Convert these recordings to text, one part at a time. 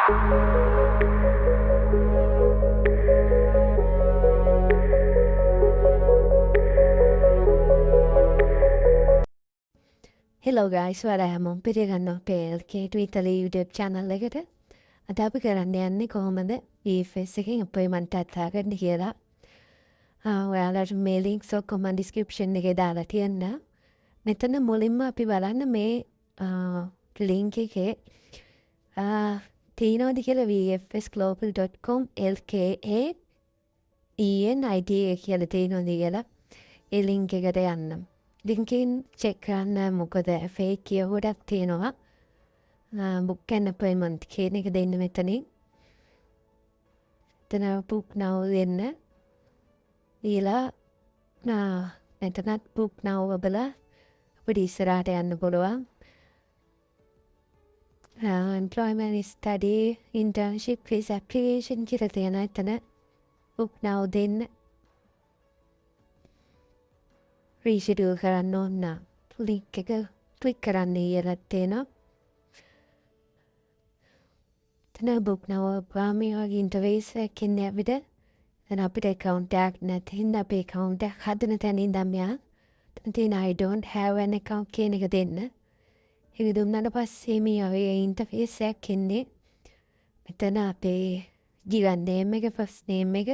Hello guys, වරෑමොන් පිළිගන්න පේල්කේ ටවිතල YouTube channel එකට අද අපි කරන්න යන්නේ කොහොමද EFS එකෙන් අපොයින්ට්මන්ට් අත්හාගන්න කියලා. ඔයාලට මේ ලින්ක්ස් ඔක්කොම ඩිස්ක්‍රිප්ෂන් එකේ දාලා තියෙන්න. මෙතන මුලින්ම අපි බලන්න මේ ලින්ක් එකේ තියෙනවද කියලා vfsglobal.com LKA ENID කියලා තියෙනවද කියලා ඒ ලින්ක් එකට යන්න. ලින්කින් චෙක් කරන්න මොකද ෆේක් කියලා ගොඩක් තියෙනවා. book an appointment කියන එක දෙන්න මෙතනින්. එතන book now දෙන්න. ඊළා මෙතනත් book now ඔබලා අපිට ඉස්සරහට යන්න පුළුවන්. employment study internship quiz application කියලා තියෙන එතන book now දෙන්න. රීෂෙඩියුල් කරන්න ඕන ලින්ක් එක ක්ලික් කරන්න කියලා තියෙනවා. එතන book now ප්‍රාමී වගේ ඉන්ටර්ෆේස් එකකින් අපිට දැන් අපිට account එකක් නැති හින්දා අපේ account එක හදන තැන ඉඳන් යා එතන තියෙන I don't have an account කියන එක දෙන්න. ඒක දුන්නාට පස්සේ මේ වගේ ඉන්ටර්ෆේස් එකක් ඉන්නේ. මෙතන අපේ given name එක first name එක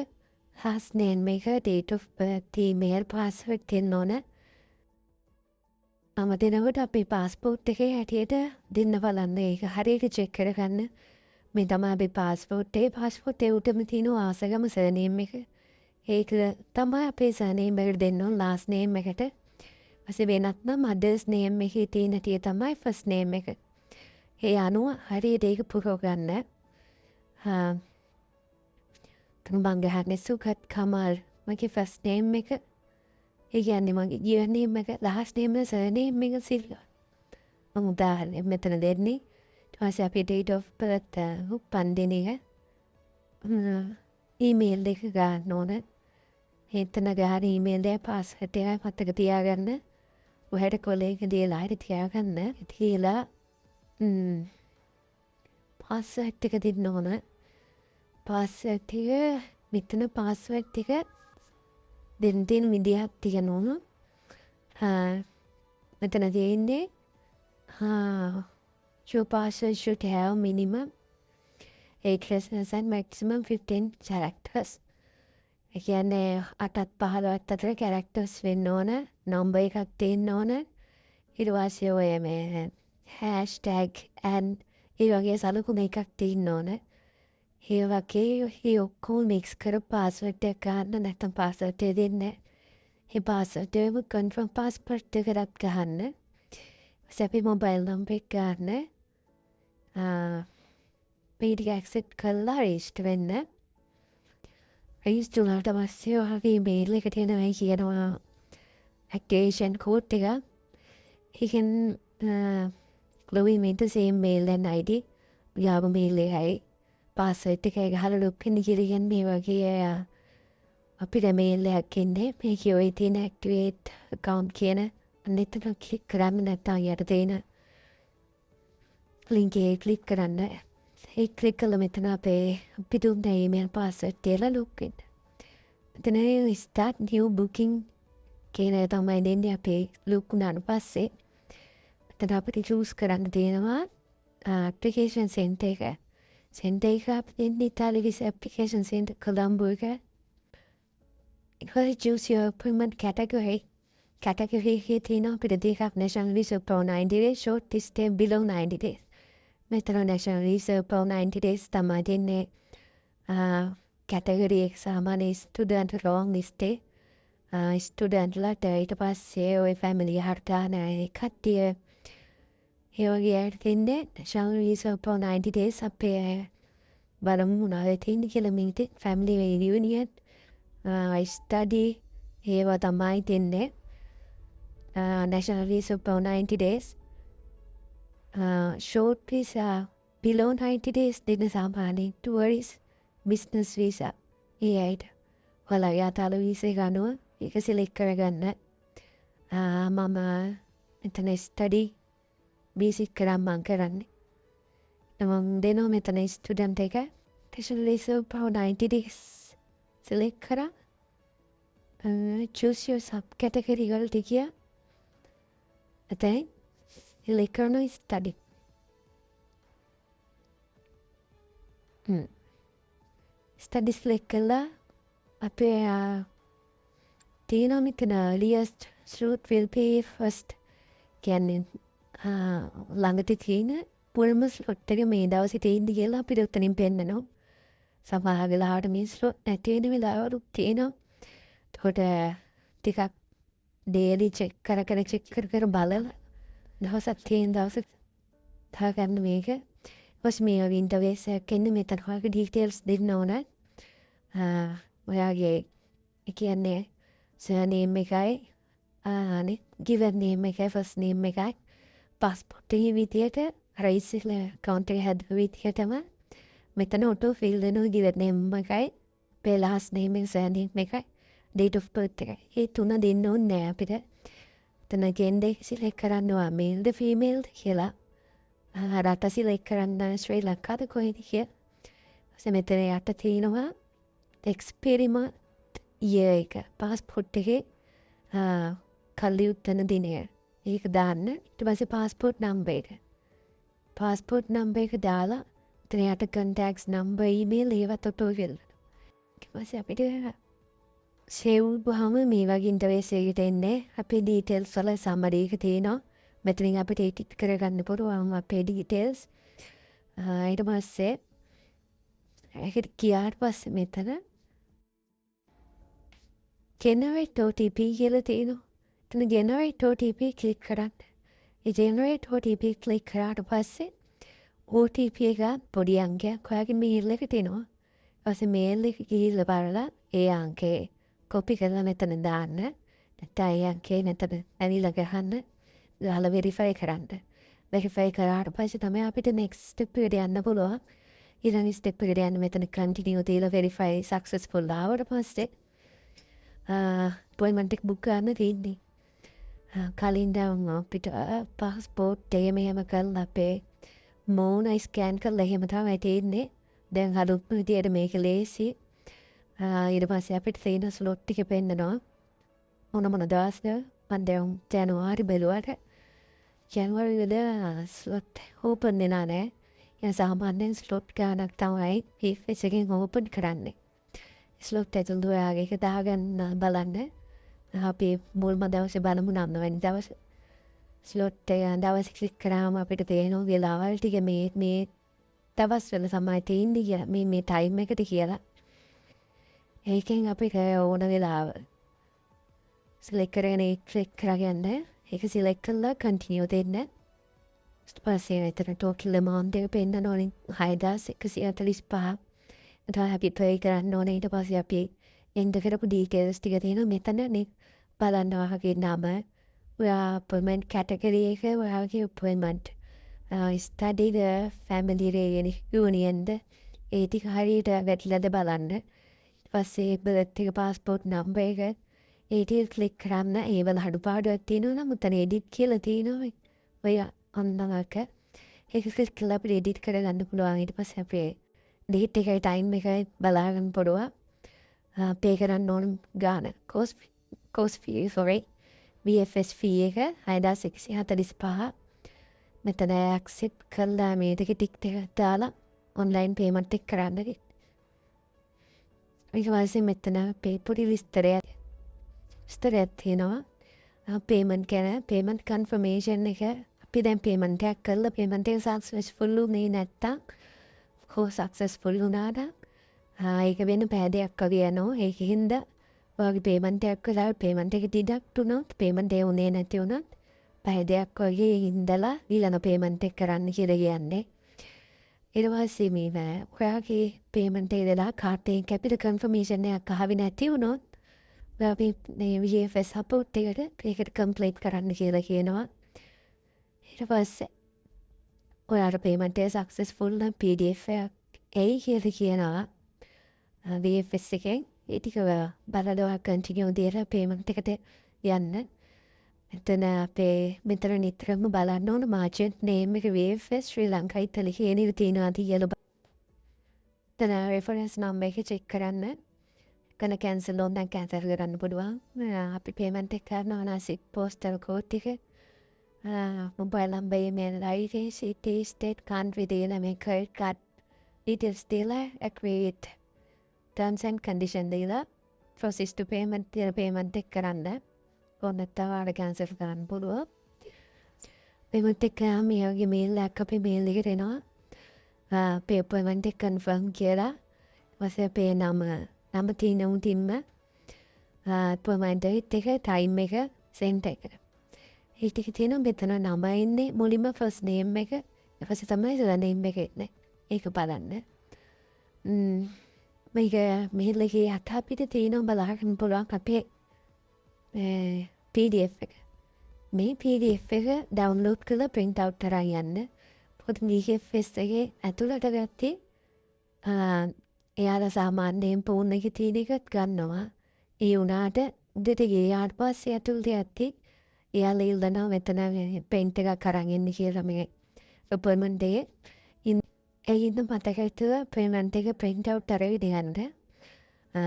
last name එක date of birth email password දෙන්න ඕන. දෙනකොට අපේ passport එකේ හැටියට දෙන්න බලන්න. ඒක හරියට check කරගන්න. මේ තමයි අපේ passport ඒ උඩම තියෙන ආසගම surname එක. ඒක තමයි අපේ surname එකට දෙන්න ඕන last name එකට. ඊපස්සේ වෙනත් නම් mother's name එකේ තියෙන හැටිය තමයි first name එක. ඒ අනුව හරියට ඒක පුරව ගන්න. මං ගහන්නේ සුගත් කමල් මගේ ෆස්ට් නේම් එක. ඒ කියන්නේ මගේ given name එක last name එක surname එක සිල්වා. මම උදාහරණයක් මෙතන දෙන්නේ. ඊට පස්සේ අපි date of birth උපන්දින එක email එක ගන්න ඕන. එතන ගහන email එක password එක මතක තියාගන්න. ඔයාලට කොලේක දීලා හරි තියාගන්න. තියලා password එක දෙන්න ඕන. password එක මෙතන password එක දෙන්න තියෙන විදිහක් තියෙනවා. මෙතන තියෙන්නේ your password should have minimum 8 letters and maximum 15 characters. ඒ කියන්නේ 8ත් 15ත් අතර characters වෙන්න ඕන. number එකක් තියෙන්න ඕන. ඊට පස්සේ ඔය මේ hashtag and ඒ වගේ සලකුණු එකක් තියෙන්න ඕන. ඒ වගේ ඔක්කොම මික්ස් කර පාස්වර්ඩ් එක ගන්න නැත්නම් පාස්වර්ඩ් එක දෙන්න. ඒ පාස්වර්ඩ් එක කන්ෆර්ම් පාස්වර්ඩ් එකකට ගන්න. ඊපස්සේ අපි මොබයිල් නම්බර් එක ගන්න. පීඩික ඇක්සෙප්ට් කරලා රෙජිස්ටර් වෙන්න. රෙජිස්ටර් වුණාට පස්සේ ඔයාගේ ඊමේල් එකට එනවා කියනවා ඇක්ටිවේෂන් කෝඩ් එක. ඒකෙන් ලොගින් වෙන්න same mail and ID යාම mail එකයි password එක ගහලා login කියලා මේ වගේ අපිට mail එකක් එන්නේ. මේකේ ඔය තියෙන activate account කියන අනෙතන ක්ලික් කරන්න නැත්නම් යට තියෙන link එක ක්ලික් කරන්න. ඒ ක්ලික් කළා මෙතන අපි දුන්න email password තියලා login. මෙතන start new booking කියන එක තමයි දෙන්නේ අපේ log වුණාට පස්සේ. මෙතන අපිට choose කරන්න තියෙනවා application center එක. Center එක අපිට ඉතාලි visa application center Colombo එක. Because choose your appointment category. Category එකේ තියෙනවා අපිට දෙකක් national visa for 90 days short stay below 90 days. මෙතන national visa for 90 days තමයි දෙන්නේ. category එක සාමාන්‍ය student long stay. student ලාට ඊට පස්සේ ඔය family හරහා නැහැ කට්ටිය ඒ වගේ අයට දෙන්නේ national visa for 90 days අපේ බලමු මොනවද තියෙන්නේ කියලා මේක family reunion study ඒවා තමයි දෙන්නේ. national visa for 90 days short visa below 90 days දෙන සාමාන්‍ය tourist business visa ඒ අයට ඔයාලා යාතාල වීසා එක අනුව ඒක select කරගන්න. මම මෙතන study basic කරන් මං කරන්නේ. මං දෙනවා මෙතන ස්ටුඩන්ට් එක ටෙෂන් ලේසර් පව 90 days select කරා choose your sub category වලට ගියා එතෙන් select කරනවා study study select කළා අපේ තියෙනවා මෙතන earliest shoot will be first කියන්නේ ළඟට තියෙන පුල්ම ස්ලොට් එක මේ දවසේ තියෙද්දි කියලා අපිට උතනින් පෙන්නනවා. සමහර වෙලාවට මේ ස්ලොට් නැති වෙන වෙලාවලුත් තියෙනවා. එතකොට ටිකක් ඩේලි චෙක් කර කර බලලා දවසක් තියෙන දවසක් දාගන්න මේක. ඊපස්සේ මේ ඉන්ටර්වේස් එකක් එන්නේ මෙතන ඔයාගේ ඩීටේල්ස් දෙන්න ඕන. ඔයාගේ ඒ කියන්නේ සර්නේම් එකයි අනේ given name එකයි first name එකයි passport එකේ විදියට රයිසිල account එක හැදුව විදියටම මෙතන auto fill වෙනවා given name එකයි අපේ last name එක surname එකයි date of birth එකයි. මේ තුන දෙන්න ඕනේ නෑ අපිට. එතන gender select කරනවා male ද female ද කියලා. රට select කරන්න ශ්‍රී ලංකාද කොහෙද කියලා. ඊපස්සේ මෙතන යට තියෙනවා experiment year එක passport එකේ කල්ලියුත් වෙන දිනය. ඒක දාන්න. ඊට පස්සේ passport number එක. passport number එක දාලා එතන යට contacts number email ඒවත් ඔටෝ fill. ඊට පස්සේ අපිට save වුණාම මේ වගේ ඉන්ටර්ෆේස් එකකට එන්නේ අපේ details වල summary එක තියෙනවා. මෙතනින් අපිට edit කරගන්න පුළුවන් අපේ details. ඊට පස්සේ ඒකට ගියාට පස්සේ මෙතන generate OTP කියලා තියෙනවා. එතන generate OTP click කරන්න. ඒ generate OTP click කරාට පස්සේ OTP එක පොඩි අංකයක් ඔයාගේ mail එකට එනවා. ඊපස්සේ mail එක ගිහිල්ලා බලලා ඒ අංකේ copy කරලා මෙතන දාන්න. නැත්නම් ඒ අංකේ මෙතන ඇවිල්ලා ගහන්න. දාලා verify කරන්න. verify කරාට පස්සේ තමයි අපිට next step එකට යන්න පුළුවන්. ඊළඟ step එකට යන්න මෙතන continue තියලා verify successful ආවට පස්සේ appointment එක book කරන්න තියෙන්නේ. කලින් දැන් අපිට passport එක මෙහෙම කරලා අපේ මූණ ස්කෑන් කරලා එහෙම තමයි තියෙන්නේ. දැන් හදුප් විදියට මේක ලේසි. ඊට පස්සේ අපිට තියෙන slot එක පෙන්නනවා. මොන දවස්ද? මම දැන් ජනවාරි බැලුවට ජනවාරි වල slot open වෙනා නෑ. යන සාමාන්‍යයෙන් slot ගානක් තමයි PFS එකෙන් open කරන්නේ. ස්ලොට් ඇතුළු ඔයාගේ එක දාගන්න බලන්න. අපි මුල්ම දවසේ බලමු 9 වෙනි දවසේ. ස්ලොට් එක දවසේ ක්ලික් කරාම අපිට පේනවා වෙලාවල් ටික මේ දවස්වල තමයි තියෙන්නේ කියලා. මේ ටයිම් එකට කියලා. ඒකෙන් අපිට ඕන වෙලාව select කරගෙන ක්ලික් කරගන්න. ඒක select කරලා continue දෙන්න. ඊට පස්සේ එතන total amount එක පෙන්නන ඕනේ 6145. එතන අපි pay කරන්න ඕනේ. ඊට පස්සේ අපි enter කරපු details ටික තියෙනවා මෙතන නේ බලන්න ඔයාගේ නම ඔයා appointment category එක ඔයාගේ appointment study the family reunion ද ඒ ටික හරියට වැටලාද බලන්න. ඊට පස්සේ birth එක passport number එක ඒ ටික click කරන්න. ඒවල අඩුපාඩුවක් තියෙනවා නම් උතන edit කියලා තියෙනවා. ඔය අන්නවක ඒක click කරලා අපිට edit කරගන්න පුළුවන්. ඊට පස්සේ අපේ date එකයි time එකයි බලාගන්න පුළුවන්. pay කරන්න ඕන ගාන course fee sorry VFS fee එක 6145. මෙතන accept කළා මේ ටික ටික් දාලා online payment එක කරන්න. ඊට පස්සේ මෙතන pay පොඩි විස්තරයක් තියෙනවා. payment ගැන payment confirmation එක අපි දැන් payment එකක් කළා payment එක successful වුණේ නැත්තම් successful වුණාට ඒක වෙන පැහැදයක් වගේ යනවා. ඒකින්ද ඔයාගේ payment එකක් කළා payment එක deduct වුණොත් payment එක උනේ නැති වුණොත් පැහැදයක් වගේ ඉඳලා ඊළඟ payment එක කරන්න කියලා කියන්නේ. ඊට පස්සේ මේ ඔයාගේ payment එක දෙලා card එකෙන් capital confirmation එකක් ආවේ නැති වුණොත් අපි මේ VFS support එකට ඒකට complete කරන්න කියලා කියනවා. ඊට පස්සේ ඔයාට payment එක successful නම් PDF එකක් එයි කියලා කියනවා. VFS එකෙන් ඒ ටික බලලා continue දීලා payment එකට යන්න. එතන අපේ මෙතන නිතරම බලන්න ඕන මාජන්ට් නේම් එක VFS ශ්‍රී ලංකා ඉතලි කියන එක තියෙනවා කියලා. එතන රෙෆරන්ස් නම්බර් එක චෙක් කරන්න. කන කැන්සල් ඕන නම් කැන්සල් කරන්න පුළුවන්. අපි පේමන්ට් එක කරනවා නම් සික් පෝස්ටල් කෝඩ් එක mobile number email ID city state country දීලා මේ ක්‍රෙඩිට් කාඩ් details දීලා agree with terms and condition දීලා process to payment කියලා පේමන්ට් එක කරන්න. ඕන නැත්නම් කැන්සල් කරන්න පුළුවන්. පේමන්ට් එක මියගේ මේල් එකක් අපේ මේල් එකට එනවා. පේමන්ට් එක කන්ෆර්ම් කියලා. ඊපස්සේ අපේ නම තියෙන උටින්ම පේමන්ට් එක ටයිම් එක සෙන්ට් එක. ඒ ටික තියෙනවා මෙතන නම ඉන්නේ මුලින්ම ෆස්ට් නේම් එක. ඊපස්සේ තමයි සර්නේම් එක එන්නේ. ඒක බලන්න. මේක මේල් එකේ යට අපිට තියෙනවා බලන්න පුළුවන් අපේ PDF එක. මේ PDF එක ඩවුන්ලෝඩ් කරලා print out කරන් යන්න. පොත් VFS එකේ ඇතුළට ගත්තේ එයාලා සාමාන්‍යයෙන් ෆෝන් එකේ තියෙන එකත් ගන්නවා. ඒ වුණාට උඩට ගියාට පස්සේ ඇතුළට යද්දී එයාලා ඉල්ලනවා මෙතන print එකක් අරන් එන්න කියලා මේ appointment එකේ. ඒකින්ද මතක හිටුවා payment එක print out කරගෙන යන්න.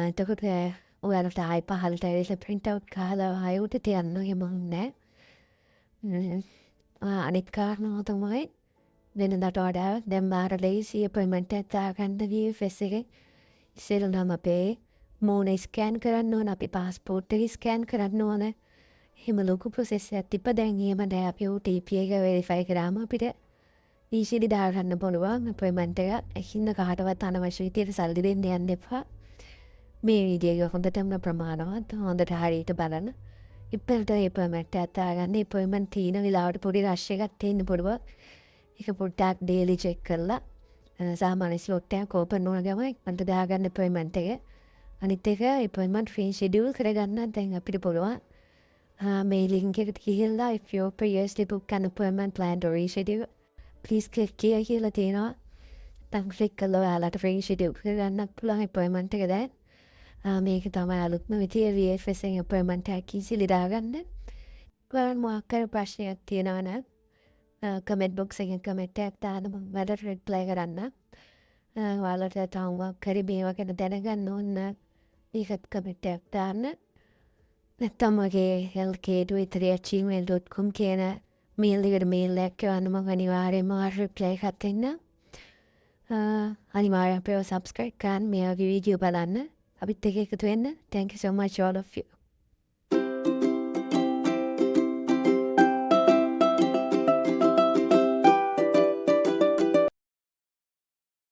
එතකොට ඔයාලට ආයි පහළට ඇවිල්ලා print out කරලා ආයි උඩට යන්න එහෙම නෑ. අනිත් කාරණාව තමයි වෙනදාට වඩා දැන් මාර ලේසි appointment එකක් දාගන්න VFS එකේ ඉස්සෙල්ලාම අපේ මූණ ස්කෑන් කරන්න ඕන, අපි passport එක ස්කෑන් කරන්න ඕන. එහෙම ලොකු process එකක් තිබ්බ. දැන් එහෙම නෑ. අපි OTP එක verify කරාම අපිට easily දාගන්න පුළුවන් appointment එක. ඒකින්ද කාටවත් අනවශ්‍ය විදියට සල්ලි දෙන්න යන්න එපා. මේ වීඩියෝ එක හොඳටම ප්‍රමාණවත් හොඳට හරියට බලන්න. ඉප්පලට appointment එකක් දාගන්න. appointment තියෙන වෙලාවට පොඩි rush එකක් තියෙන්න පුළුවන්. ඒක පොඩ්ඩක් daily check කරලා සාමාන්‍ය slot එකක් open වුණ ගමන් මන්ට දාගන්න appointment එක. අනිත් එක appointment schedule කරගන්න දැන් අපිට පුළුවන්. මේ link එකට ගිහිල්ලා if you previously booked an appointment plan to reschedule please click here කියලා තියෙනවා. දැන් click කළා ඔයාලට reschedule කරගන්නත් පුළුවන් appointment එක දැන්. මේක තමයි අලුත්ම විදිය VFS එකේ appointment එකක් easily දාගන්න. ඔයාලට මොකක් හරි ප්‍රශ්නයක් තියෙනවා නම් comment box එකෙන් comment එකක් දාන්න මම වැඩට reply කරන්න. ඔයාලට තව මොකක් හරි මේවා ගැන දැනගන්න ඕන නම් ඒකත් comment එකක් දාන්න. නැත්නම් මගේ lk23@gmail.com කියන mail එකට mail එකක් යවන්න මම අනිවාර්යයෙන්ම reply එකක් දෙන්නම්. අනිවාර්යයෙන් අපිව subscribe කරන්න මේ වගේ වීඩියෝ බලන්න. අපිත් එක්ක එකතු වෙන්න. Thank you so much all of you.